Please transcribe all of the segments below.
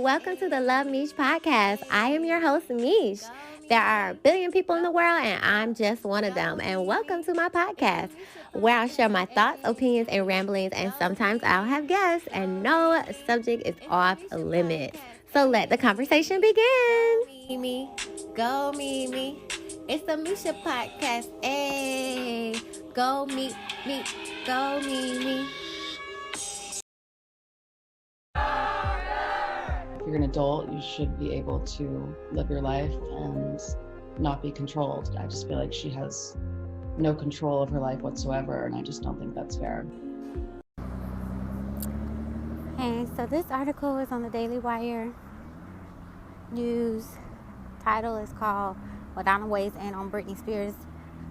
and welcome to the Love MEESH Podcast. I am your host, Meesh. There are a billion people in the world, and I'm just one of them. And welcome to my podcast, where I'll share my thoughts, opinions, and ramblings, and sometimes I'll have guests, and no subject is off limits. So let the conversation begin. Mimi, go Mimi. It's the Meesha Podcast. Hey, go me, go Mimi. If you're an adult, you should be able to live your life and not be controlled. I just feel like she has no control of her life whatsoever, and I just don't think that's fair. Hey, so this article is on the Daily Wire News. Title is called Madonna Weighs In on Britney Spears'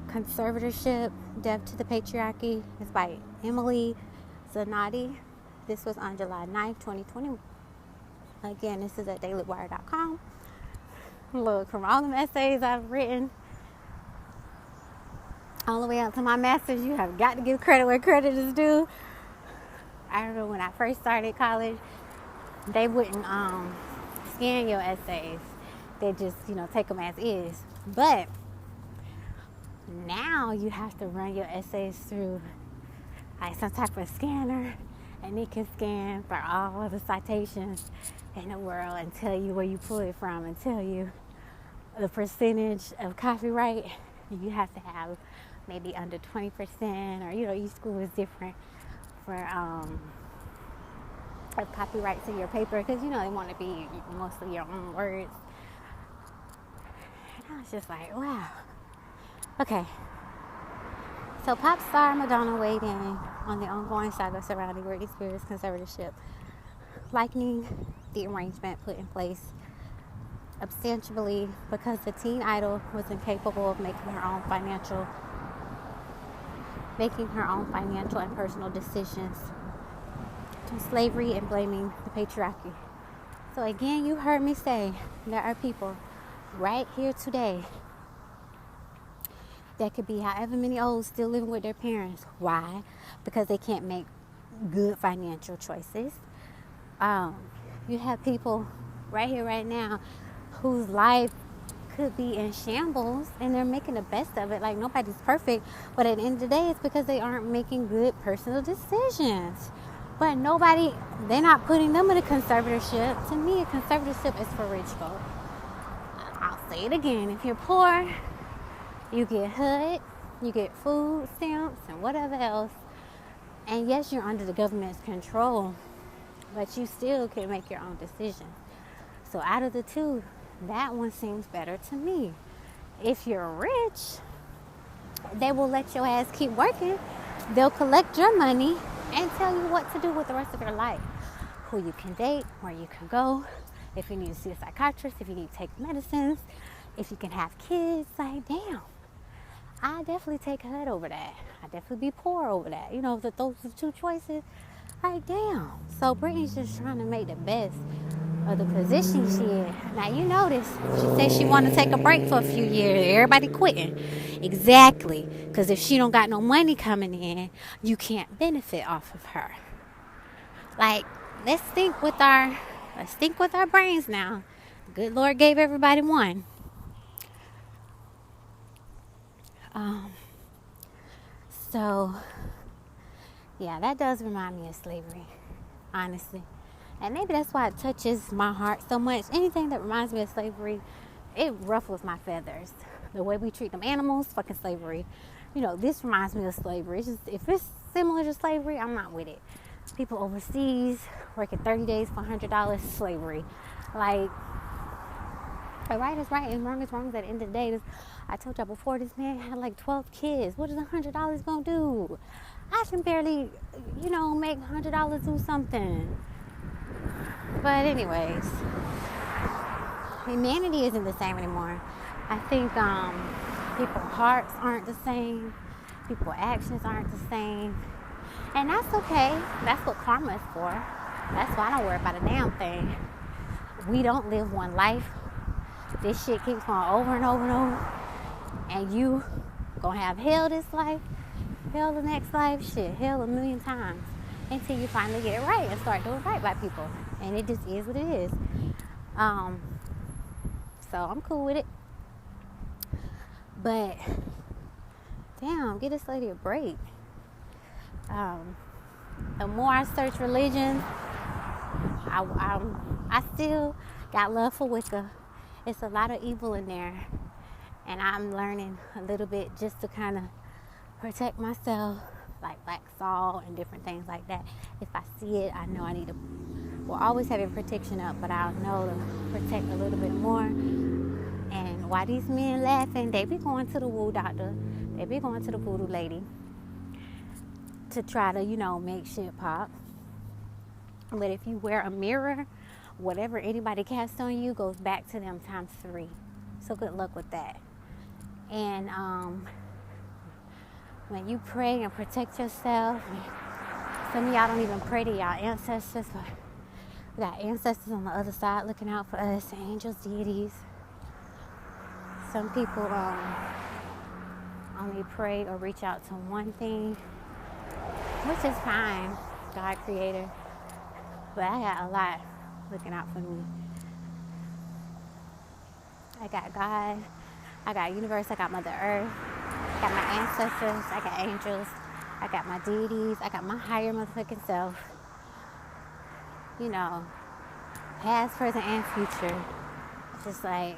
Conservatorship, Death to the Patriarchy. It's by Emily Zanotti. This was on July 9th, 2020. Again, this is at dailywire.com. Look, from all the essays I've written, all the way up to my master's, you have got to give credit where credit is due. I remember when I first started college, they wouldn't scan your essays. They just, take them as is. But now you have to run your essays through like some type of scanner, and it can scan for all of the citations in the world and tell you where you pull it from and tell you the percentage of copyright. You have to have maybe under 20%, or each school is different for of copyrights in your paper, because they want to be mostly your own words. And I was just like, wow. Okay. So pop star Madonna weighed in on the ongoing saga surrounding Britney Spears' conservatorship, likening the arrangement put in place ostensibly because the teen idol was incapable of making her own financial and personal decisions, to slavery and blaming the patriarchy. So again, you heard me say there are people right here today that could be however many old, still living with their parents. Why? Because they can't make good financial choices. You have people right here, right now, whose life could be in shambles, and they're making the best of it. Like, nobody's perfect, but at the end of the day, it's because they aren't making good personal decisions. But they're not putting them in a conservatorship. To me, a conservatorship is for rich folk. I'll say it again. If you're poor, you get HUD, you get food stamps, and whatever else. And yes, you're under the government's control, but you still can make your own decisions. So out of the two, that one seems better to me. If you're rich, they will let your ass keep working. They'll collect your money and tell you what to do with the rest of your life. Who you can date, where you can go, if you need to see a psychiatrist, if you need to take medicines, if you can have kids. Like, damn. I definitely take HUD over that. I definitely be poor over that. That those are two choices. Like, damn. So Britney's just trying to make the best of the position she in. Now, you notice she said she want to take a break for a few years. Everybody quitting. Exactly. Because if she don't got no money coming in, you can't benefit off of her. Like, let's think with our brains now. The good Lord gave everybody one. So, yeah, that does remind me of slavery, honestly. And maybe that's why it touches my heart so much. Anything that reminds me of slavery, it ruffles my feathers. The way we treat them animals, fucking slavery. This reminds me of slavery. It's just, if it's similar to slavery, I'm not with it. People overseas working 30 days for $100, slavery. Like, right is right and wrong is wrong. At the end of the day, I told y'all before, this man had like 12 kids. What is $100 gonna do? I can barely, make $100 do something. But anyways, humanity isn't the same anymore. I think people's hearts aren't the same. People's actions aren't the same. And that's okay. That's what karma is for. That's why I don't worry about a damn thing. We don't live one life. This shit keeps going over and over and over. And you gonna have hell this life, hell the next life, shit, hell a million times. Until you finally get it right and start doing right by people. And it just is what it is. So I'm cool with it. But damn, give this lady a break. The more I search religion, I still got love for Wicca. It's a lot of evil in there, and I'm learning a little bit just to kind of protect myself, like black salt and different things like that. If I see it, I know I need to. We're always having protection up, but I'll know to protect a little bit more. And while these men laughing, they be going to the woo doctor, they be going to the voodoo lady to try to, make shit pop. But if you wear a mirror, whatever anybody casts on you goes back to them times 3. So good luck with that. And when you pray and protect yourself, some of y'all don't even pray to y'all ancestors. We got ancestors on the other side looking out for us, angels, deities. Some people only pray or reach out to one thing, which is fine, God creator. But I got a lot looking out for me. I got God, I got universe, I got Mother Earth, I got my ancestors, I got angels, I got my deities, I got my higher motherfucking self. Past, present, and future. Just like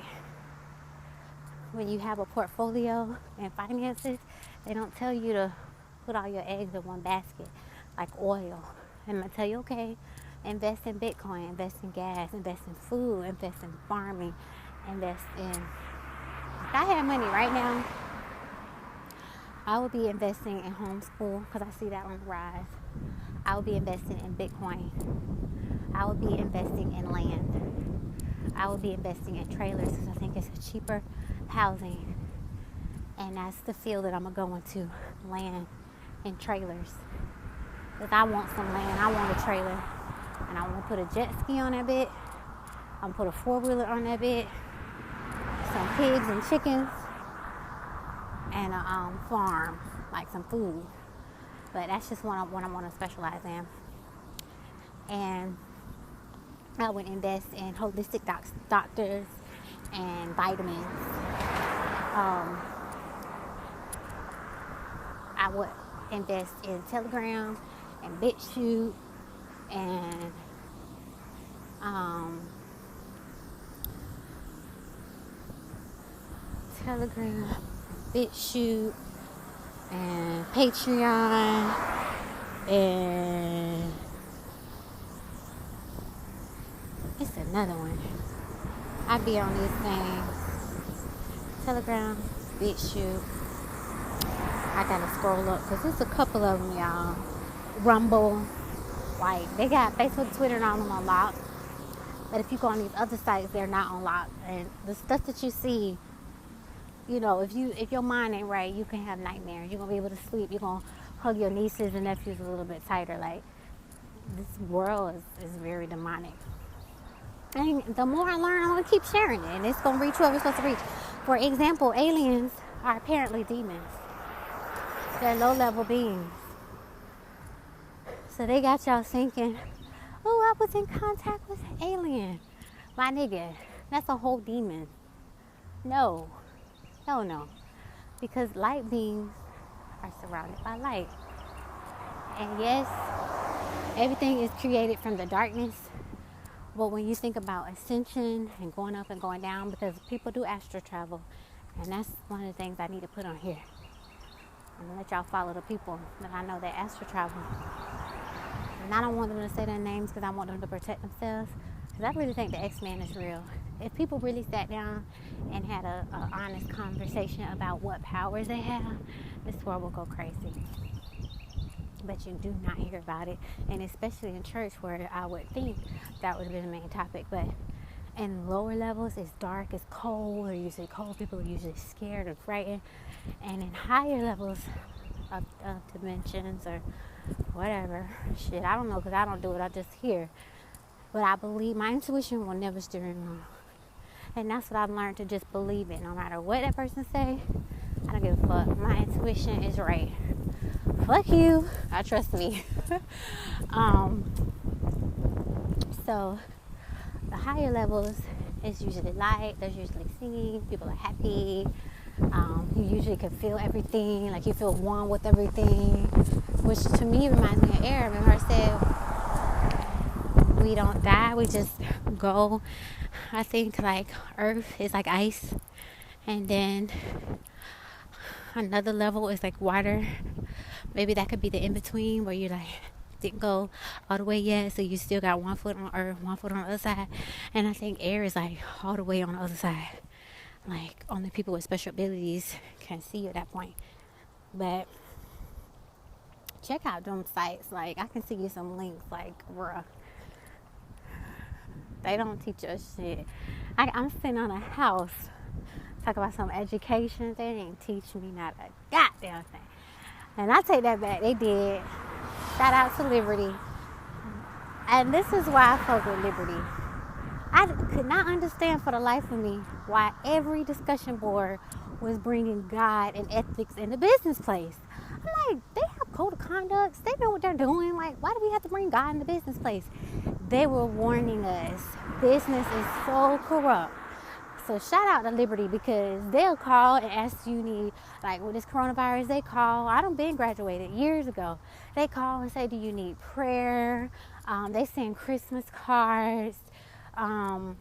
when you have a portfolio and finances, they don't tell you to put all your eggs in one basket like oil. And I'm gonna tell you, okay, invest in Bitcoin, invest in gas, invest in food, invest in farming, invest in. If I had money right now, I would be investing in homeschool because I see that on the rise. I would be investing in Bitcoin. I would be investing in land. I would be investing in trailers because I think it's a cheaper housing. And that's the field that I'm going to go into, land and trailers. Because I want some land, I want a trailer. And I want to put a jet ski on that bit. I'm going to put a 4-wheeler on that bit. Some pigs and chickens. And a farm, like some food. But that's just what I want to specialize in. And I would invest in holistic doctors and vitamins. I would invest in Telegram and BitChute and Telegram, BitChute, and Patreon, and it's another one. I be on these things. Telegram, BitChute. I gotta scroll up because there's a couple of them, y'all. Rumble. Like, they got Facebook, Twitter, and all them on lock. But if you go on these other sites, they're not on lock. And the stuff that you see, if your mind ain't right, you can have nightmares. You're gonna be able to sleep. You're gonna hug your nieces and nephews a little bit tighter. Like, this world is very demonic. And the more I learn, I'm gonna keep sharing it, and it's gonna reach whoever it's supposed to reach. For example, aliens are apparently demons. They're low-level beings. So they got y'all thinking, oh, I was in contact with an alien. My nigga, that's a whole demon. No. Because light beings are surrounded by light. And yes, everything is created from the darkness. But when you think about ascension and going up and going down, because people do astral travel, and that's one of the things I need to put on here. I'm going to let y'all follow the people that I know that astral travel. And I don't want them to say their names because I want them to protect themselves. Because I really think the X-Men is real. If people really sat down and had a honest conversation about what powers they have, this world will go crazy. But you do not hear about it. And especially in church, where I would think that would have been the main topic. But in lower levels, it's dark, it's cold. They're usually cold. People are usually scared and frightened. And in higher levels of dimensions or whatever, shit, I don't know because I don't do it. I just hear. But I believe my intuition will never steer me wrong. And that's what I've learned, to just believe it. No matter what that person say, I don't give a fuck. My intuition is right. Fuck you. I trust me. So So the higher levels is usually light. There's usually singing. People are happy. You usually can feel everything. Like you feel one with everything, which to me reminds me of air. Remember I said we don't die. We just go. I think like earth is like ice. And then another level is like water. Maybe that could be the in-between where you like didn't go all the way yet, so you still got 1 foot on earth, 1 foot on the other side. And I think air is like all the way on the other side. Like only people with special abilities can see you at that point. But check out them sites. Like I can see you some links. Like bruh, they don't teach us shit. I'm sitting on a house talk about some education. They didn't teach me not a goddamn thing. And I take that back. They did. Shout out to Liberty. And this is why I fuck with Liberty. I could not understand for the life of me why every discussion board was bringing God and ethics in the business place. I'm like, they have code of conducts. They know what they're doing. Like, why do we have to bring God in the business place? They were warning us. Business is so corrupt. So shout out to Liberty, because they'll call and ask you need, like with this coronavirus, they call. I done been graduated years ago. They call and say, do you need prayer? They send Christmas cards and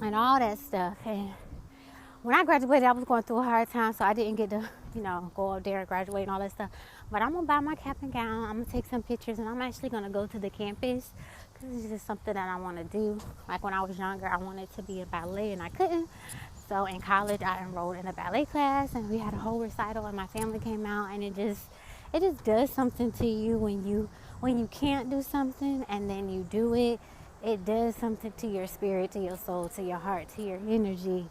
all that stuff. And when I graduated, I was going through a hard time, so I didn't get to, go up there and graduate and all that stuff. But I'm going to buy my cap and gown. I'm going to take some pictures, and I'm actually going to go to the campus. This is just something that I want to do. Like when I was younger, I wanted to be in ballet and I couldn't. So in college, I enrolled in a ballet class and we had a whole recital and my family came out, and it just does something to you when you can't do something and then you do it. It does something to your spirit, to your soul, to your heart, to your energy.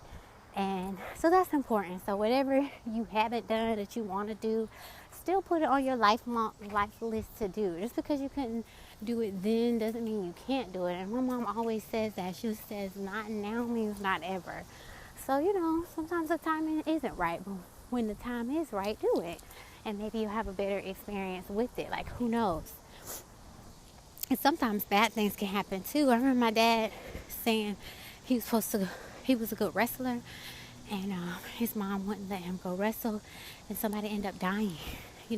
And so that's important. So whatever you haven't done that you want to do, still put it on your life list to do. Just because you couldn't do it then doesn't mean you can't do it. And my mom always says that. She says not now means not ever. So, sometimes the timing isn't right, but when the time is right, do it. And maybe you'll have a better experience with it. Like, who knows? And sometimes bad things can happen too. I remember my dad saying he was a good wrestler, and his mom wouldn't let him go wrestle, and somebody ended up dying.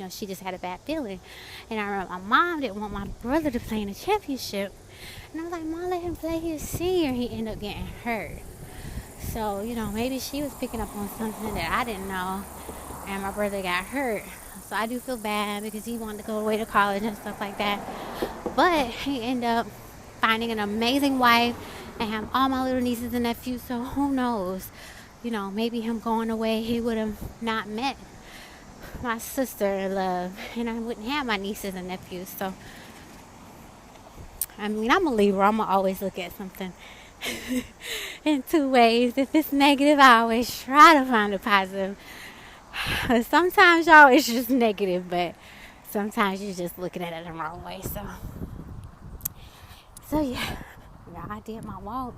She just had a bad feeling. And I remember my mom didn't want my brother to play in the championship. And I was like, Mom, let him play his senior. He ended up getting hurt. So, maybe she was picking up on something that I didn't know. And my brother got hurt. So I do feel bad because he wanted to go away to college and stuff like that. But he ended up finding an amazing wife and have all my little nieces and nephews. So who knows? Maybe him going away, he would have not met my sister in love, and I wouldn't have my nieces and nephews. So I'm a Libra. I'm gonna always look at something in two ways. If it's negative, I always try to find a positive. Sometimes y'all it's just negative, but sometimes you're just looking at it the wrong way. So yeah, I did my walk.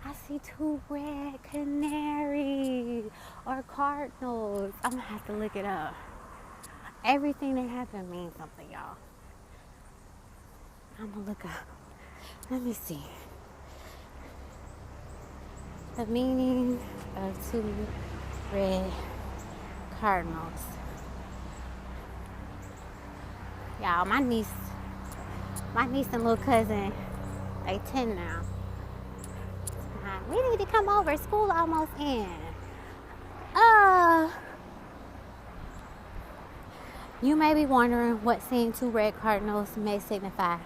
I see 2 red canaries or cardinals. I'm going to have to look it up. Everything that happened means something, y'all. I'm going to look up. Let me see. The meaning of 2 red cardinals. Y'all, my niece and little cousin, they 10 now. We need to come over. School almost in. You may be wondering what seeing 2 red cardinals may signify.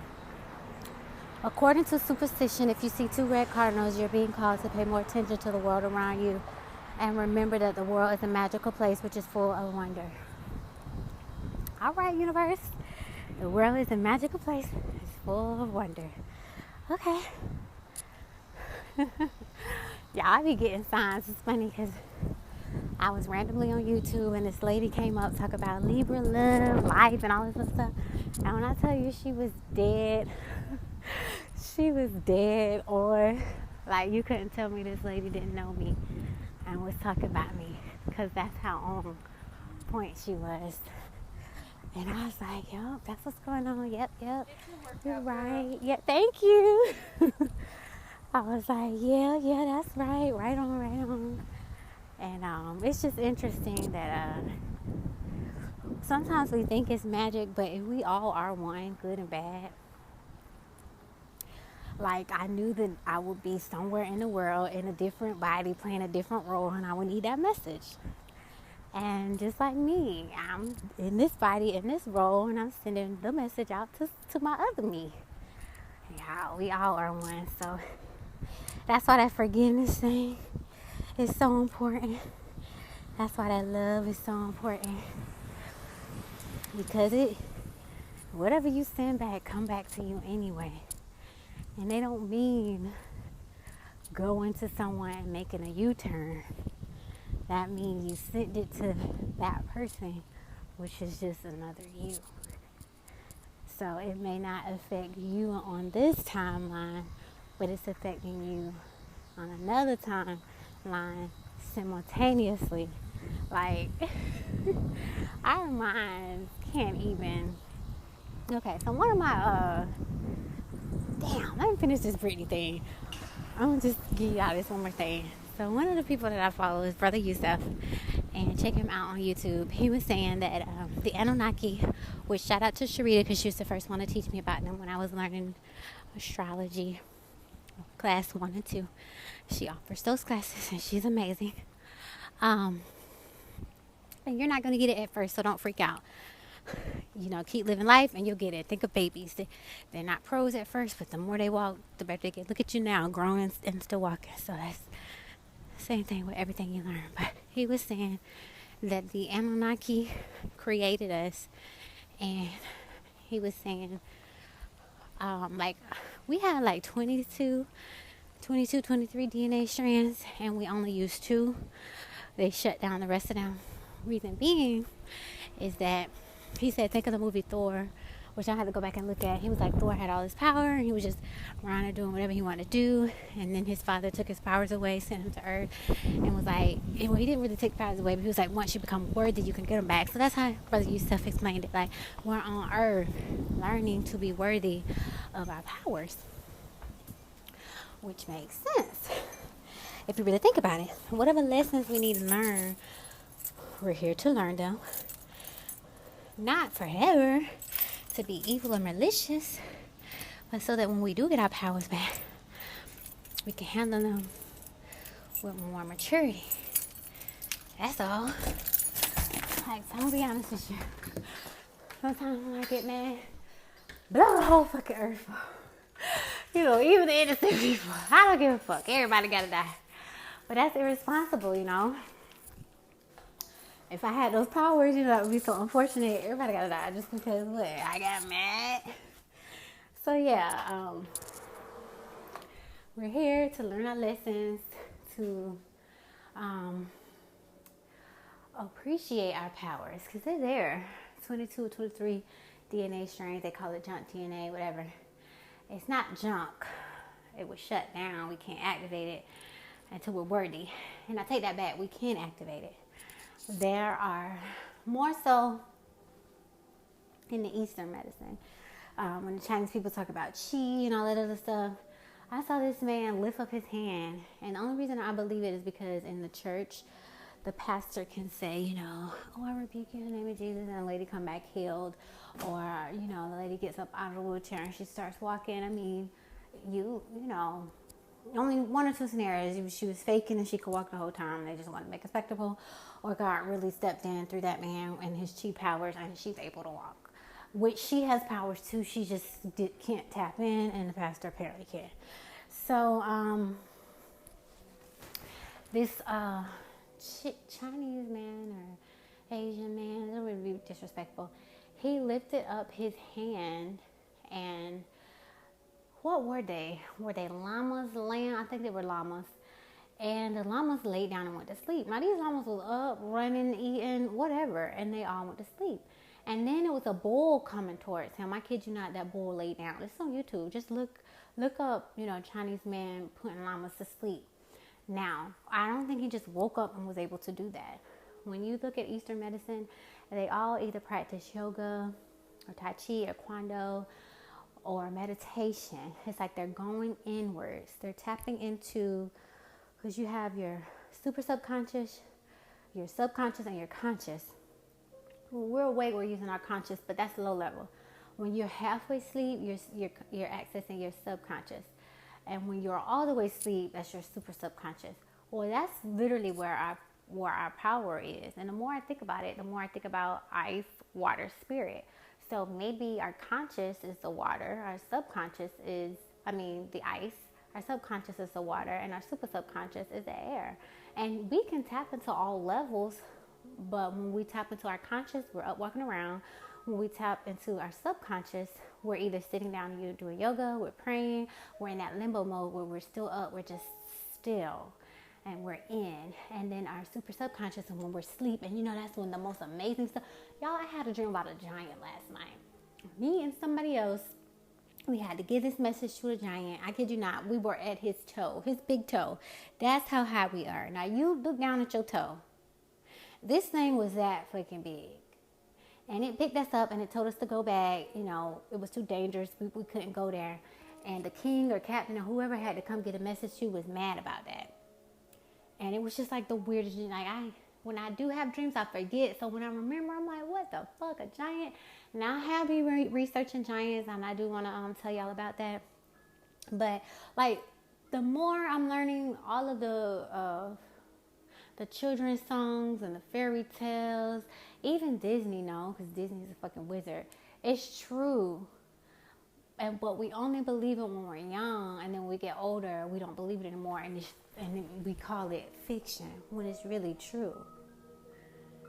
According to superstition, if you see 2 red cardinals, you're being called to pay more attention to the world around you and remember that the world is a magical place which is full of wonder. All right, universe. The world is a magical place. It's full of wonder. Okay. Yeah, I be getting signs. It's funny because I was randomly on YouTube and this lady came up talking about Libra love, life, and all this other stuff. And when I tell you she was dead, or like you couldn't tell me this lady didn't know me and was talking about me, because that's how on point she was. And I was like, yep, that's what's going on. Yep, you're right. Yeah, thank you. I was like, yeah, that's right. Right on. And it's just interesting that sometimes we think it's magic, but if we all are one, good and bad. Like, I knew that I would be somewhere in the world in a different body playing a different role, and I would need that message. And just like me, I'm in this body, in this role, and I'm sending the message out to my other me. Yeah, we all are one. So that's why that forgiveness thing is so important. That's why that love is so important. Because whatever you send back, come back to you anyway. And they don't mean going to someone and making a U-turn. That means you sent it to that person, which is just another you. So it may not affect you on this timeline, but it's affecting you on another timeline simultaneously. Like, our minds can't even. Okay, so one of my let me finish this Britney thing. I'm gonna just give y'all this one more thing. So one of the people that I follow is Brother Yusuf, and check him out on YouTube. He was saying that the Anunnaki, which shout out to Sharita because she was the first one to teach me about them when I was learning astrology, class 1 and 2. She offers those classes and she's amazing. And you're not gonna get it at first, so don't freak out. Keep living life and you'll get it. Think of babies. They're not pros at first, but the more they walk, the better they get. Look at you now, growing and still walking. So that's the same thing with everything you learn. But he was saying that the Anunnaki created us, and he was saying, we had like 23 DNA strands, and we only used 2. They shut down the rest of them. Reason being is that he said, think of the movie Thor, which I had to go back and look at. He was like, Thor had all this power, and he was just around doing whatever he wanted to do. And then his father took his powers away, sent him to Earth, and was like, well, he didn't really take powers away, but he was like, once you become worthy, you can get them back. So that's how Brother Yusuf explained it. Like, we're on Earth learning to be worthy of our powers, which makes sense if you really think about it. Whatever lessons we need to learn, we're here to learn them. Not forever to be evil and malicious, but so that when we do get our powers back, we can handle them with more maturity. That's all. Like, so I'm gonna be honest with you. Sometimes when I get mad, blow the whole fucking earth. Even the innocent people. I don't give a fuck. Everybody gotta die. But that's irresponsible, If I had those powers, that would be so unfortunate. Everybody gotta die just because I got mad. So yeah, we're here to learn our lessons, to appreciate our powers, because they're there. 22, 23 DNA strains, they call it junk DNA, whatever. It's not junk. It was shut down. We can't activate it until we're worthy. And I take that back. We can activate it. There are more so in the Eastern medicine. When the Chinese people talk about qi and all that other stuff, I saw this man lift up his hand. And the only reason I believe it is because in the church, the pastor can say, oh, I rebuke you in the name of Jesus, and the lady come back healed. Or, the lady gets up out of the wheelchair and she starts walking. I mean, only 1 or 2 scenarios. She was faking and she could walk the whole time. They just wanted to make a spectacle. Or God really stepped in through that man and his chi powers, and she's able to walk. Which she has powers too. She just can't tap in, and the pastor apparently can. So, this Chinese man or Asian man, I don't want to be disrespectful, he lifted up his hand, and what were they? Were they llamas laying? I think they were llamas. And the llamas laid down and went to sleep. Now, these llamas was up, running, eating, whatever, and they all went to sleep. And then it was a bull coming towards him. I kid you not, that bull laid down. It's on YouTube. Just look up, Chinese man putting llamas to sleep. Now, I don't think he just woke up and was able to do that. When you look at Eastern medicine They all either practice yoga or Tai Chi or Kwando or meditation. It's like they're going inwards. They're tapping into, because you have your super subconscious, your subconscious, and your conscious. When we're awake, we're using our conscious, but that's low level. When you're halfway asleep, you're accessing your subconscious. And when you're all the way asleep, that's your super subconscious. Well, that's literally where our power is. And the more I think about it, the more I think about ice, water, spirit. So maybe our conscious is the water, our subconscious is, the ice, our subconscious is the water, and our super subconscious is the air. And we can tap into all levels, but when we tap into our conscious, we're up walking around. When we tap into our subconscious, we're either sitting down and doing yoga, we're praying, we're in that limbo mode where we're still up, we're just still, and we're in. And then our super subconscious, and when we're asleep, and that's when the most amazing stuff. Y'all, I had a dream about a giant last night. Me and somebody else, we had to give this message to a giant. I kid you not, we were at his toe, his big toe. That's how high we are. Now you look down at your toe. This thing was that freaking big. And it picked us up and it told us to go back. It was too dangerous. We couldn't go there. And the king or captain or whoever had to come get a message to was mad about that. And it was just like the weirdest thing. When I do have dreams, I forget. So when I remember, I'm like, what the fuck, a giant? Now I have been researching giants, and I do want to tell y'all about that. But the more I'm learning all of the children's songs and the fairy tales, even Disney, because Disney's a fucking wizard. It's true. But we only believe it when we're young, and then when we get older, we don't believe it anymore, and we call it fiction when it's really true.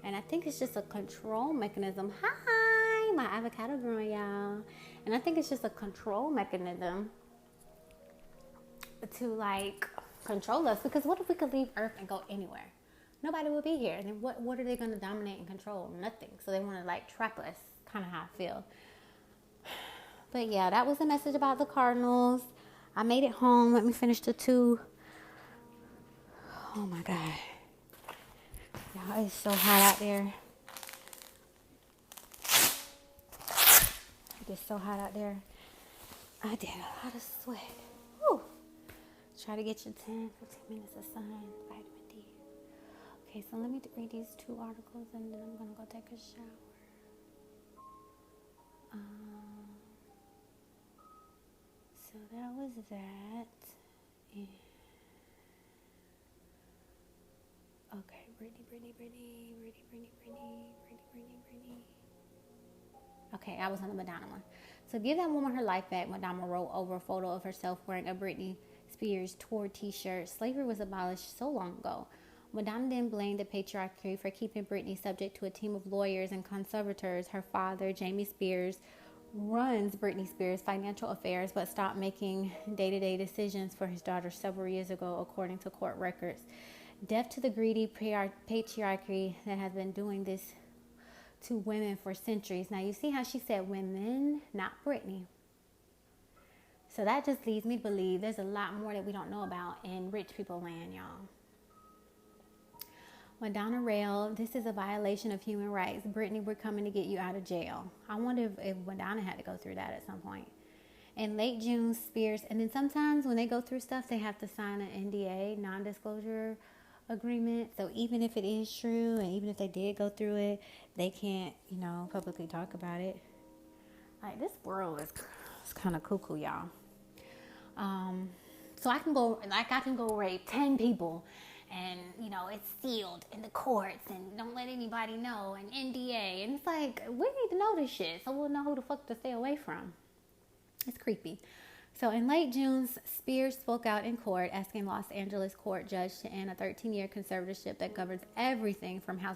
And I think it's just a control mechanism. Hi, my avocado growing, y'all. And I think it's just a control mechanism to control us. Because what if we could leave Earth and go anywhere? Nobody would be here. And then what are they going to dominate and control? Nothing. So they want to trap us. Kind of how I feel. But yeah, that was a message about the Cardinals. I made it home. Let me finish the 2. Oh my God. Y'all, it's so hot out there. It is so hot out there. I did a lot of sweat. Whew. Try to get your 10, 15 minutes of sun, vitamin D. Okay, so let me read these 2 articles and then I'm going to go take a shower. So that was that. And okay, Brittany. Okay, I was on the Madonna one. So give that woman her life back. Madonna wrote over a photo of herself wearing a Britney Spears tour t-shirt. Slavery was abolished so long ago. Madonna then blamed the patriarchy for keeping Britney subject to a team of lawyers and conservators. Her father, Jamie Spears, runs Britney Spears' financial affairs, but stopped making day-to-day decisions for his daughter several years ago, according to court records. Death to the greedy patriarchy that has been doing this to women for centuries. Now, you see how she said women, not Britney. So that just leads me to believe there's a lot more that we don't know about in rich people land, y'all. Madonna railed, "This is a violation of human rights. Britney, we're coming to get you out of jail." I wonder if Madonna had to go through that at some point. In late June, Spears, and then sometimes when they go through stuff, they have to sign an NDA, non-disclosure agreement. So even if it is true, and even if they did go through it, they can't, publicly talk about it. This world is kind of cuckoo, y'all. So I can go rape 10 people. And, it's sealed in the courts and don't let anybody know, and NDA. And it's we need to know this shit so we'll know who the fuck to stay away from. It's creepy. So in late June, Spears spoke out in court asking Los Angeles court judge to end a 13-year conservatorship that governs everything from how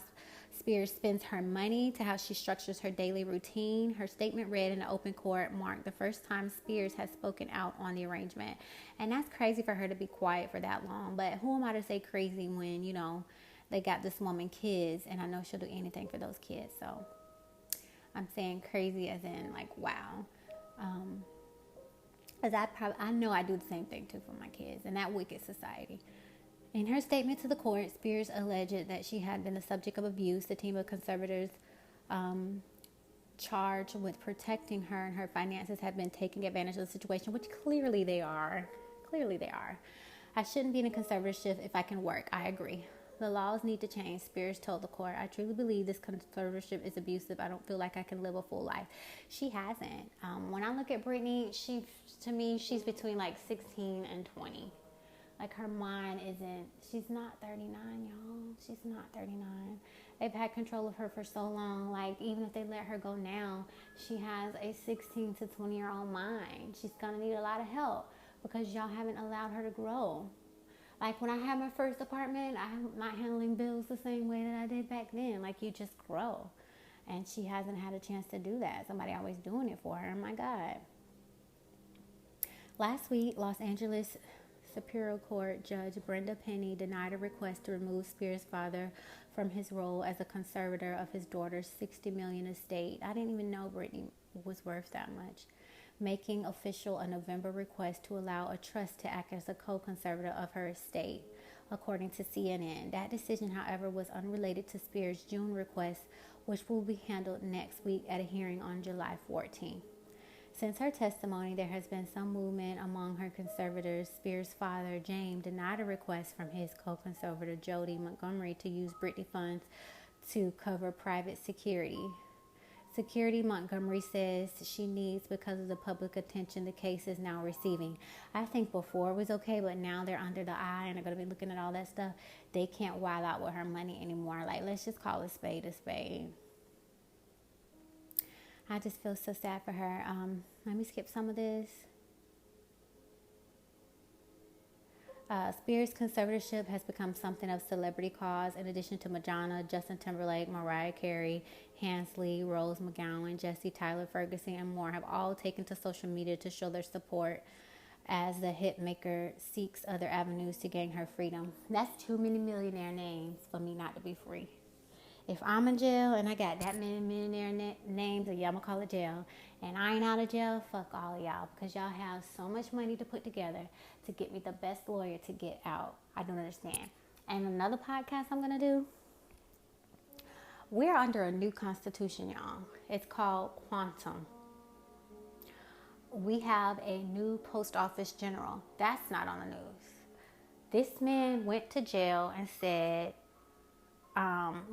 Spears spends her money to how she structures her daily routine. Her statement read in the open court marked the first time Spears has spoken out on the arrangement. And that's crazy for her to be quiet for that long. But who am I to say crazy when, they got this woman kids, and I know she'll do anything for those kids. So I'm saying crazy as in wow. As I know I do the same thing too for my kids in that wicked society. In her statement to the court, Spears alleged that she had been the subject of abuse. The team of conservators charged with protecting her and her finances have been taking advantage of the situation, which clearly they are. Clearly they are. I shouldn't be in a conservatorship if I can work. I agree. The laws need to change, Spears told the court. I truly believe this conservatorship is abusive. I don't feel like I can live a full life. She hasn't. When I look at Brittany, to me, she's between like 16 and 20. Like her mind she's not 39, y'all. She's not 39. They've had control of her for so long. Like even if they let her go now, she has a 16 to 20-year-old mind. She's going to need a lot of help because y'all haven't allowed her to grow. Like when I had my first apartment, I'm not handling bills the same way that I did back then. Like you just grow. And she hasn't had a chance to do that. Somebody always doing it for her. Oh my God. Last week, Los Angeles Superior Court Judge Brenda Penny denied a request to remove Spears' father from his role as a conservator of his daughter's $60 million estate. I didn't even know Brittany was worth that much. Making official a November request to allow a trust to act as a co-conservator of her estate, according to CNN. That decision, however, was unrelated to Spears' June request, which will be handled next week at a hearing on July 14th. Since her testimony, there has been some movement among her conservators. Spears' father, James, denied a request from his co-conservator, Jody Montgomery, to use Brittany funds to cover private security. Montgomery says she needs because of the public attention the case is now receiving. I think before it was okay, but now they're under the eye and they're going to be looking at all that stuff. They can't wild out with her money anymore. Like, let's just call a spade a spade. I just feel so sad for her. Let me skip some of this. Spears' conservatorship has become something of celebrity cause. In addition to Madonna, Justin Timberlake, Mariah Carey, Hansley, Rose McGowan, Jesse Tyler Ferguson, and more have all taken to social media to show their support as the hitmaker seeks other avenues to gain her freedom. That's too many millionaire names for me not to be free. If I'm in jail and I got that many millionaire names, and y'all gonna call it jail, and I ain't out of jail, fuck all of y'all, because y'all have so much money to put together to get me the best lawyer to get out. I don't understand. And another podcast I'm gonna do, we're under a new constitution, y'all. It's called Quantum. We have a new post office general. That's not on the news. This man went to jail and said,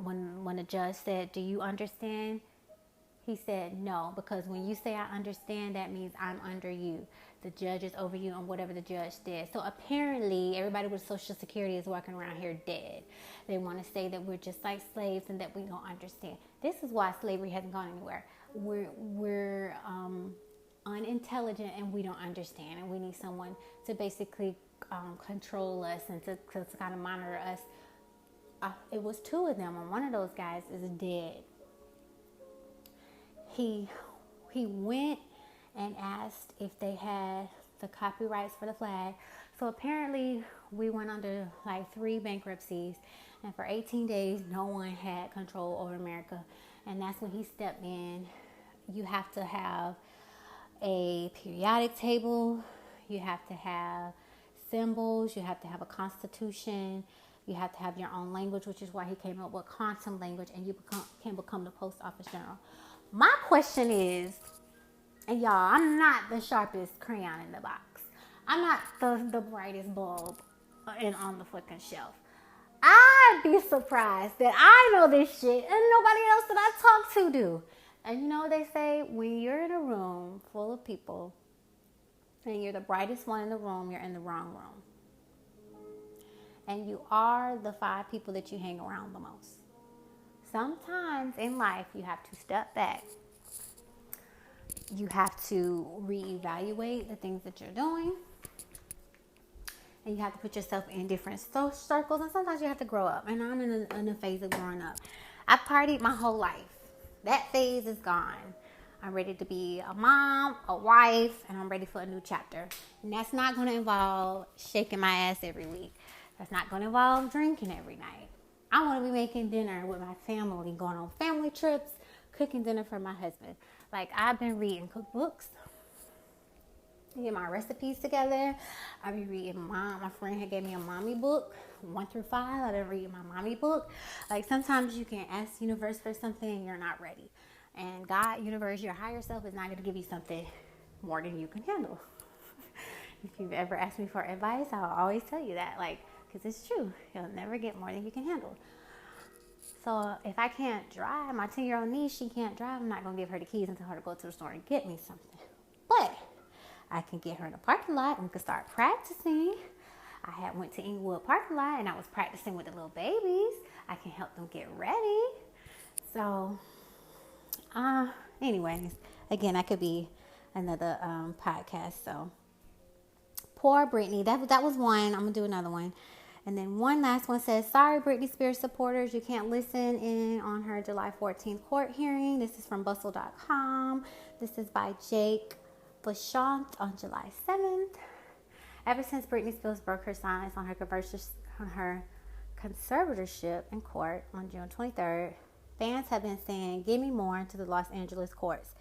when the judge said, do you understand? He said, no, because when you say I understand, that means I'm under you. The judge is over you and whatever the judge did. So apparently everybody with Social Security is walking around here dead. They want to say that we're just like slaves and that we don't understand. This is why slavery hasn't gone anywhere. We're unintelligent and we don't understand. And we need someone to basically control us and to kind of monitor us. It was two of them, and one of those guys is dead. He went and asked if they had the copyrights for the flag. So apparently we went under like 3 bankruptcies, and for 18 days no one had control over America. And that's when he stepped in. You have to have a periodic table, you have to have symbols, you have to have a constitution, you have to have your own language, which is why he came up with quantum language, and you can become the post office general. My question is, and y'all, I'm not the sharpest crayon in the box. I'm not the brightest bulb on the fucking shelf. I'd be surprised that I know this shit and nobody else that I talk to do. And you know what they say? When you're in a room full of people and you're the brightest one in the room, you're in the wrong room. And you are the 5 people that you hang around the most. Sometimes in life, you have to step back. You have to reevaluate the things that you're doing. And you have to put yourself in different circles. And sometimes you have to grow up. And I'm in a phase of growing up. I partied my whole life. That phase is gone. I'm ready to be a mom, a wife, and I'm ready for a new chapter. And that's not going to involve shaking my ass every week. That's not going to involve drinking every night. I want to be making dinner with my family, going on family trips, cooking dinner for my husband. Like, I've been reading cookbooks. get my recipes together. I be reading my friend had gave me a mommy book, 1 through 5. I've been reading my mommy book. Like sometimes you can ask the universe for something and you're not ready. And God, universe, your higher self is not going to give you something more than you can handle. If you've ever asked me for advice, I'll always tell you that, like, because it's true. You'll never get more than you can handle. So if I can't drive, my 10-year-old niece, she can't drive. I'm not going to give her the keys and tell her to go to the store and get me something. But I can get her in the parking lot and we can start practicing. I had went to Inglewood parking lot and I was practicing with the little babies. I can help them get ready. So, anyways, again, that could be another podcast. So, poor Britney. That was one. I'm gonna do another one. And then one last one says, sorry, Britney Spears supporters, you can't listen in on her July 14th court hearing. This is from bustle.com. This is by Jake Bouchant on July 7th. Ever since Britney Spears broke her silence on her conservatorship in court on June 23rd, fans have been saying, give me more to the Los Angeles courts,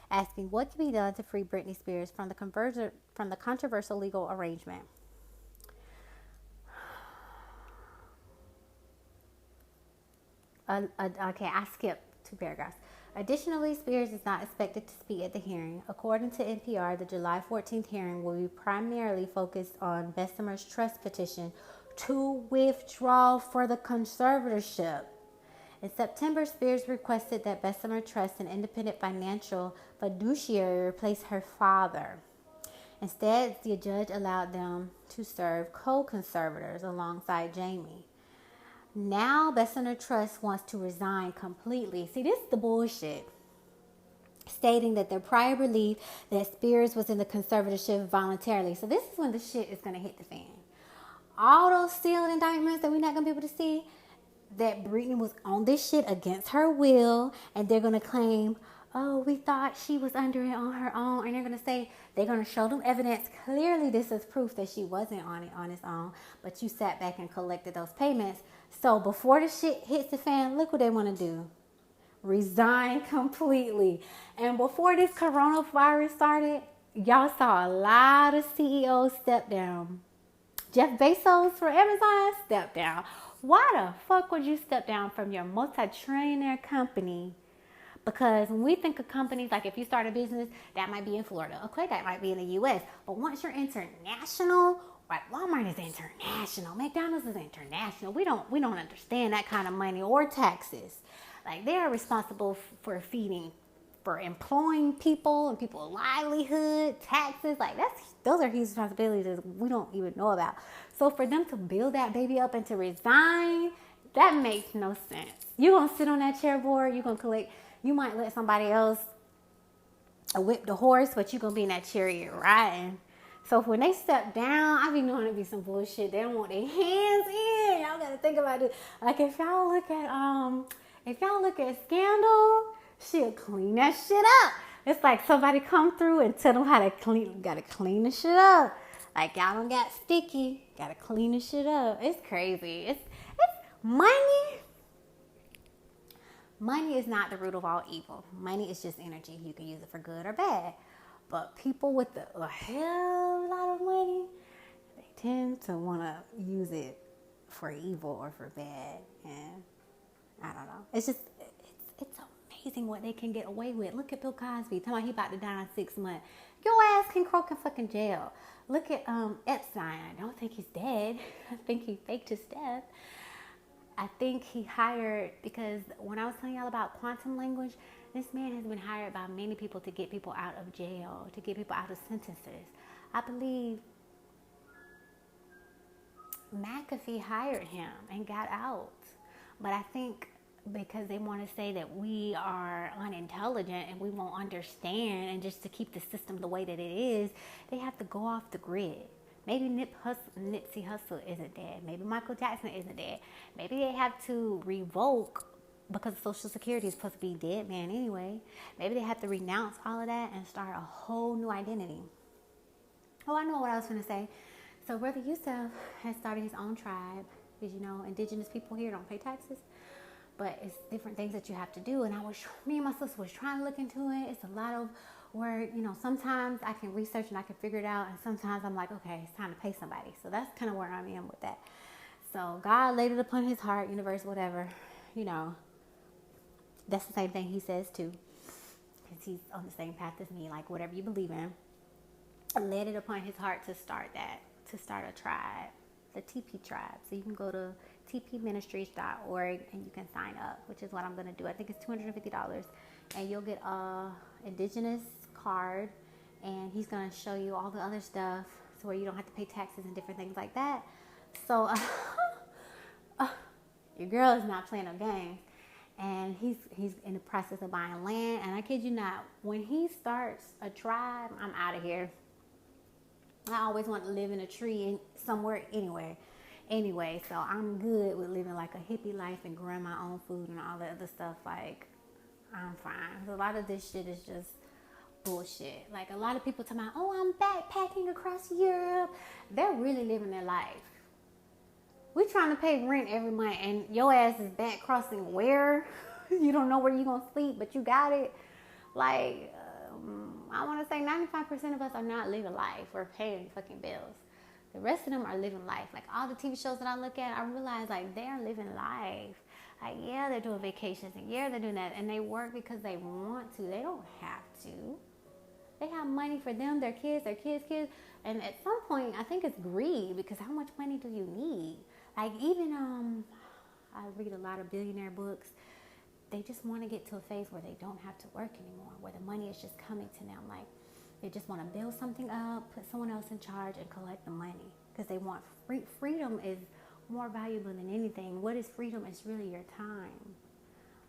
asking what can be done to free Britney Spears from the controversial legal arrangement. Okay, I skipped 2 paragraphs. Additionally, Spears is not expected to speak at the hearing. According to NPR, the July 14th hearing will be primarily focused on Bessemer's trust petition to withdraw for the conservatorship. In September, Spears requested that Bessemer Trust, an independent financial fiduciary, replace her father. Instead, the judge allowed them to serve co-conservators alongside Jamie. Now, Bessemer Trust wants to resign completely. See, this is the bullshit. Stating that their prior belief that Spears was in the conservatorship voluntarily. So this is when the shit is going to hit the fan. All those sealed indictments that we're not going to be able to see, that Britney was on this shit against her will, and they're going to claim, oh, we thought she was under it on her own, and they're going to say, they're going to show them evidence. Clearly, this is proof that she wasn't on it on its own, but you sat back and collected those payments. So before the shit hits the fan, look what they want to do. Resign completely. And before this coronavirus started, y'all saw a lot of CEOs step down. Jeff Bezos for Amazon stepped down. Why the fuck would you step down from your multi-trillionaire company? Because when we think of companies, like if you start a business, that might be in Florida. Okay, that might be in the U.S. But once you're international, like Walmart is international, McDonald's is international. We don't understand that kind of money or taxes. Like they are responsible for employing people and people's livelihood, taxes. Like those are huge responsibilities that we don't even know about. So for them to build that baby up and to resign, that makes no sense. You're gonna sit on that chair board. You're gonna collect. You might let somebody else whip the horse, but you're gonna be in that chariot riding. So when they step down, I be knowing it be some bullshit. They don't want their hands in. Y'all gotta think about it. Like if y'all look at Scandal, she'll clean that shit up. It's like somebody come through and tell them how to gotta clean the shit up. Like y'all don't got sticky, gotta clean the shit up. It's crazy. It's money. Money is not the root of all evil. Money is just energy. You can use it for good or bad. But people with a hell lot of money, they tend to want to use it for evil or for bad. And I don't know. It's amazing what they can get away with. Look at Bill Cosby. Talking about he about to die in 6 months. Your ass can croak in fucking jail. Look at Epstein. I don't think he's dead. I think he faked his death. I think he hired, because when I was telling y'all about quantum language, this man has been hired by many people to get people out of jail, to get people out of sentences. I believe McAfee hired him and got out. But I think because they want to say that we are unintelligent and we won't understand, and just to keep the system the way that it is, they have to go off the grid. Maybe Nipsey Hussle isn't dead. Maybe Michael Jackson isn't dead. Maybe they have to revoke, because Social Security is supposed to be dead man anyway. Maybe they have to renounce all of that and start a whole new identity. Oh, I know what I was going to say. So Brother Yusuf has started his own tribe. Because, indigenous people here don't pay taxes. But it's different things that you have to do. And me and my sister was trying to look into it. It's a lot of where, sometimes I can research and I can figure it out, and sometimes I'm like, okay, it's time to pay somebody. So that's kind of where I am with that. So God laid it upon his heart, universe, whatever, that's the same thing he says too, because he's on the same path as me, like whatever you believe in. Laid it upon his heart to start a tribe, the TP tribe. So you can go to tpministries.org and you can sign up, which is what I'm going to do. I think it's $250, and you'll get a indigenous card, and he's going to show you all the other stuff, so where you don't have to pay taxes and different things like that. So your girl is not playing no games, and he's in the process of buying land. And I kid you not, when he starts a tribe, I'm out of here. I always want to live in a tree somewhere anyway, so I'm good with living like a hippie life and growing my own food and all the other stuff. Like, I'm fine. A lot of this shit is just bullshit. Like, a lot of people talking about, oh, I'm backpacking across Europe. They're really living their life. We're trying to pay rent every month, and your ass is back crossing where? You don't know where you're going to sleep, but you got it. Like, I want to say 95% of us are not living life. We're paying fucking bills. The rest of them are living life. Like, all the TV shows that I look at, I realize, like, they're living life. Like, yeah, they're doing vacations, and yeah, they're doing that, and they work because they want to. They don't have to. They have money for them, their kids, and at some point, I think it's greed, because how much money do you need? Like, even, I read a lot of billionaire books. They just want to get to a phase where they don't have to work anymore, where the money is just coming to them. Like, they just want to build something up, put someone else in charge, and collect the money, because they want freedom is more valuable than anything. What is freedom? It's really your time.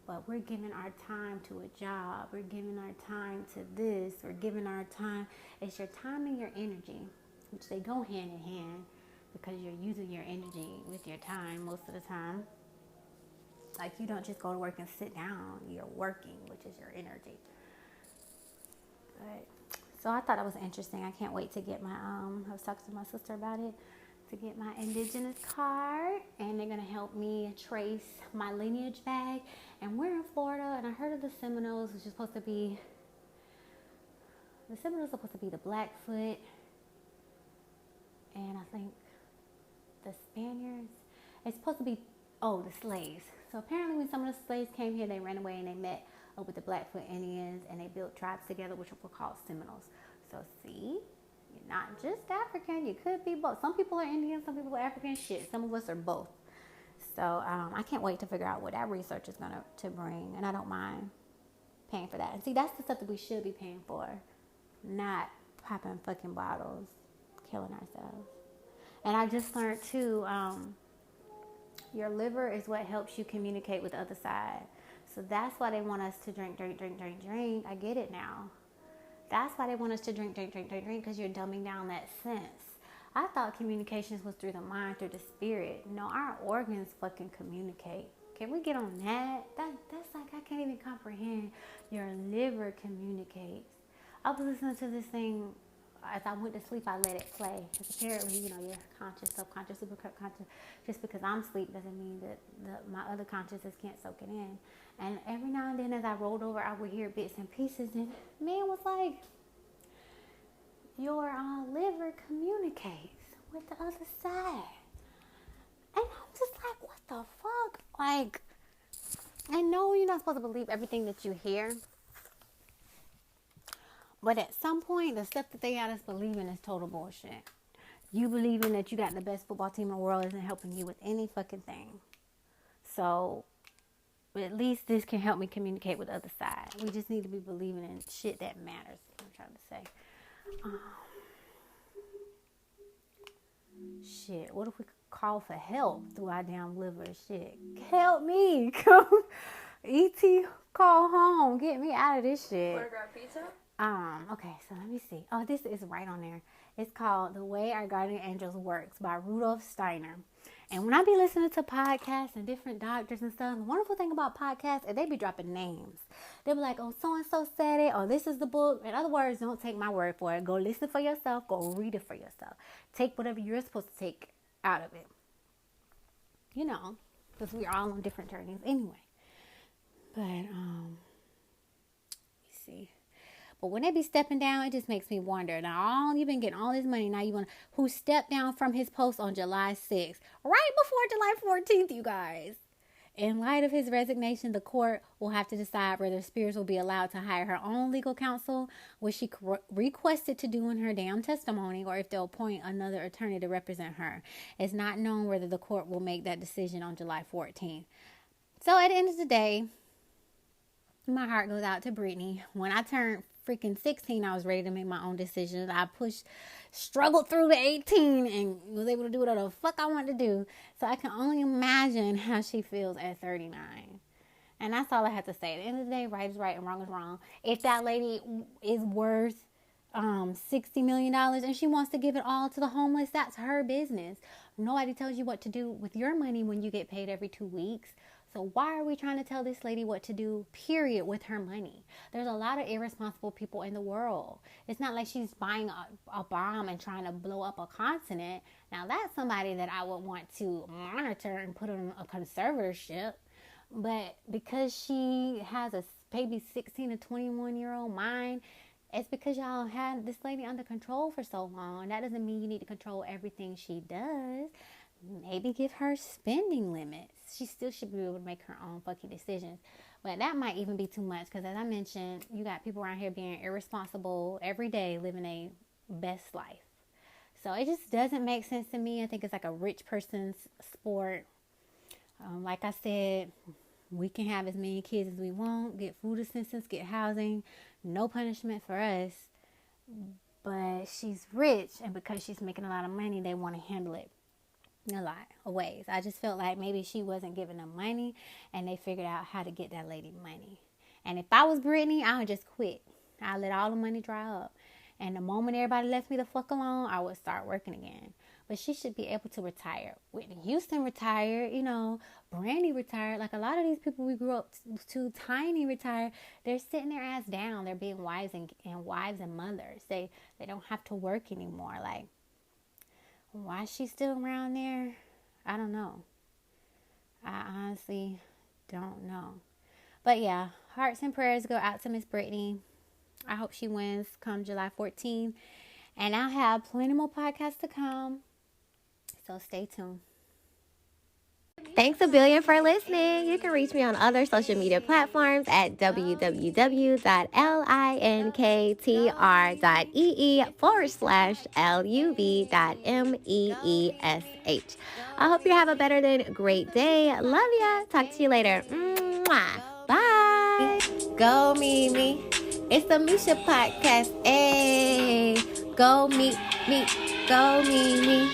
But we're giving our time to a job. We're giving our time to this. We're giving our time. It's your time and your energy, which they go hand in hand, because you're using your energy with your time most of the time. Like, you don't just go to work and sit down. You're working, which is your energy. But, so I thought that was interesting. I can't wait to get my, I was talking to my sister about it, to get my indigenous card. And they're going to help me trace my lineage back. And we're in Florida, and I heard of the Seminoles, which is supposed to be, the Blackfoot. And I think the Spaniards. It's supposed to be, the slaves. So apparently when some of the slaves came here, they ran away and they met up with the Blackfoot Indians, and they built tribes together, which were called Seminoles. So see, you're not just African. You could be both. Some people are Indian, some people are African. Shit, some of us are both. So I can't wait to figure out what that research is going to bring, and I don't mind paying for that. And see, that's the stuff that we should be paying for, not popping fucking bottles, killing ourselves. And I just learned too, your liver is what helps you communicate with the other side. So that's why they want us to drink. I get it now. That's why they want us to drink, because you're dumbing down that sense. I thought communications was through the mind, through the spirit. No, our organs fucking communicate. Can we get on that? That's like, I can't even comprehend. Your liver communicates. I was listening to this thing. As I went to sleep, I let it play. Because apparently, you're conscious, subconscious, superconscious. Just because I'm asleep doesn't mean that my other consciousness can't soak it in. And every now and then, as I rolled over, I would hear bits and pieces. And man was like, your liver communicates with the other side. And I'm just like, what the fuck? Like, I know you're not supposed to believe everything that you hear. But at some point, the stuff that they got us believing is total bullshit. You believing that you got the best football team in the world isn't helping you with any fucking thing. So, at least this can help me communicate with the other side. We just need to be believing in shit that matters, I'm trying to say. Shit, what if we call for help through our damn liver? Shit, help me. Come, E.T., call home. Get me out of this shit. Want to grab pizza? Okay, so let me see. Oh, this is right on there. It's called The Way Our Guardian Angels Works by Rudolf Steiner. And when I be listening to podcasts and different doctors and stuff, the wonderful thing about podcasts is they be dropping names. They be like, oh, so-and-so said it, or this is the book. In other words, don't take my word for it. Go listen for yourself. Go read it for yourself. Take whatever you're supposed to take out of it. Because we're all on different journeys anyway. But, let me see. But when they be stepping down, it just makes me wonder. Now, you've been getting all this money. Now you want to, who stepped down from his post on July 6th, right before July 14th, you guys. In light of his resignation, the court will have to decide whether Spears will be allowed to hire her own legal counsel, which she requested to do in her damn testimony, or if they'll appoint another attorney to represent her. It's not known whether the court will make that decision on July 14th. So at the end of the day, my heart goes out to Brittany. When I turned freaking 16, I was ready to make my own decisions. I struggled through to 18 and was able to do whatever the fuck I wanted to do. So I can only imagine how she feels at 39. And that's all I have to say. At the end of the day, right is right and wrong is wrong. If that lady is worth $60 million and she wants to give it all to the homeless, that's her business. Nobody tells you what to do with your money when you get paid every 2 weeks. So why are we trying to tell this lady what to do, period, with her money? There's a lot of irresponsible people in the world. It's not like she's buying a bomb and trying to blow up a continent. Now, that's somebody that I would want to monitor and put on a conservatorship. But because she has a maybe 16 to 21-year-old mind, it's because y'all had this lady under control for so long. That doesn't mean you need to control everything she does. Maybe give her spending limits. She still should be able to make her own fucking decisions. But that might even be too much because, as I mentioned, you got people around here being irresponsible every day, living a best life. So it just doesn't make sense to me. I think it's like a rich person's sport. Like I said, we can have as many kids as we want, get food assistance, get housing, no punishment for us. But she's rich, and because she's making a lot of money, they want to handle it a lot of ways. I just felt like maybe she wasn't giving them money and they figured out how to get that lady money. And if I was Brittany, I would just quit. I'd let all the money dry up. And the moment everybody left me the fuck alone, I would start working again. But she should be able to retire. Whitney Houston retired, Brandy retired. Like a lot of these people we grew up to, Tiny retired. They're sitting their ass down. They're being wives and mothers. They don't have to work anymore. Like, why is she still around there? I don't know. I honestly don't know. But yeah, hearts and prayers go out to Miss Brittany. I hope she wins come July 14th. And I'll have plenty more podcasts to come. So stay tuned. Thanks a billion for listening. You can reach me on other social media platforms at www.linktr.ee/LUV.MEESH. I hope you have a better than great day. Love ya. Talk to you later. Mwah. Bye. Go Mimi. It's the Meesha Podcast. Hey, go me, go Mimi.